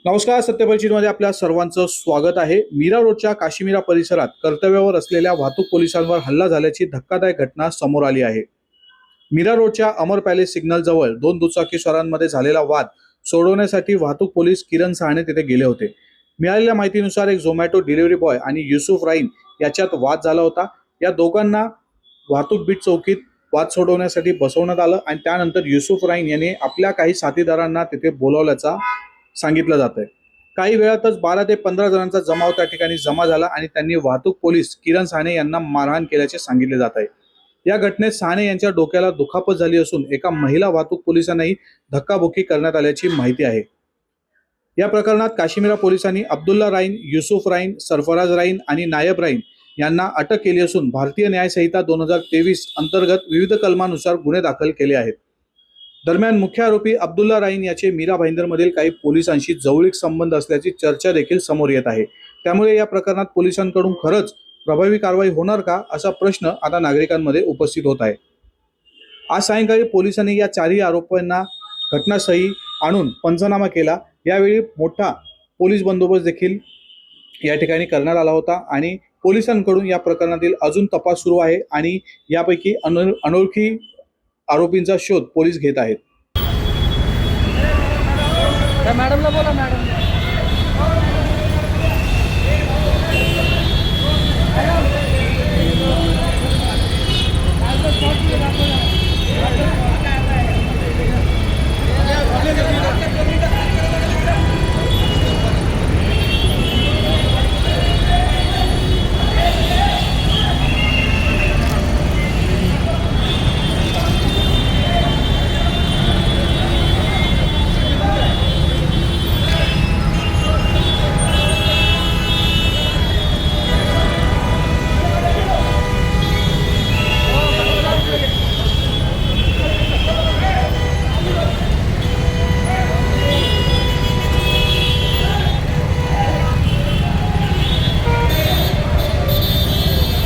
नमस्कार. सत्यपरिचितमध्ये आपल्या सर्वांचं स्वागत आहे. मीरा रोडच्या काशीमीरा परिसरात कर्तव्यावर असलेल्या वाहतूक पोलिसांवर हल्ला झाल्याची धक्कादायक घटना समोर आली आहे. मीरा रोडच्या अमर पॅलेस सिग्नल जवळ दोन दुचाकीस्वारांमध्ये झालेला वाद सोडवण्यासाठी वाहतूक पोलीस किरण साहने तिथे गेले होते. मिळालेल्या माहितीनुसार एक झोमॅटो डिलिव्हरी बॉय आणि युसुफ राईन याच्यात वाद झाला होता. या दोघांना वाहतूक बीट चौकीत वाद सोडवण्यासाठी बसवण्यात आलं आणि त्यानंतर युसुफ राईन यांनी आपल्या काही साथीदारांना तिथे बोलावल्याचा सांगितलं जात आहे. काही वेळातच 12 ते 15 जणांचा जमाव त्या ठिकाणी जमा झाला आणि त्यांनी वाहतूक पोलीस किरण साहने यांना मारहाण केल्याचे सांगितले जात आहे. या घटनेत साहने यांच्या डोक्याला दुखापत झाली असून एका महिला वाहतूक पोलिसांनाही धक्काबुक्की करण्यात आल्याची माहिती आहे. या प्रकरणात काशीमीरा पोलिसांनी अब्दुल्ला राईन, युसुफ राईन, सरफराज राईन आणि नायब राईन यांना अटक केली असून भारतीय न्याय संहिता 2023 अंतर्गत विविध कलमानुसार गुन्हे दाखल केले आहेत. दरम्यान मुख्य आरोपी अब्दुल्ला राईन याचे मीरा भाईंदरमधील काही पोलिसांशी जवळीक संबंध असल्याची चर्चा देखील समोर येत आहे. त्यामुळे या प्रकरणात पोलिसांकडून खरंच प्रभावी कारवाई होणार का असा प्रश्न आता नागरिकांमध्ये उपस्थित होत आहे. आज सायंकाळी पोलिसांनी या चारही आरोपींना घटनास्थळी आणून पंचनामा केला. यावेळी मोठा पोलीस बंदोबस्त देखील या ठिकाणी करण्यात आला होता आणि पोलिसांकडून या प्रकरणातील अजून तपास सुरू आहे आणि यापैकी अनोळखी आरोपींचा शोध पोलीस घेत आहेत. मॅडमला बोला मॅडम.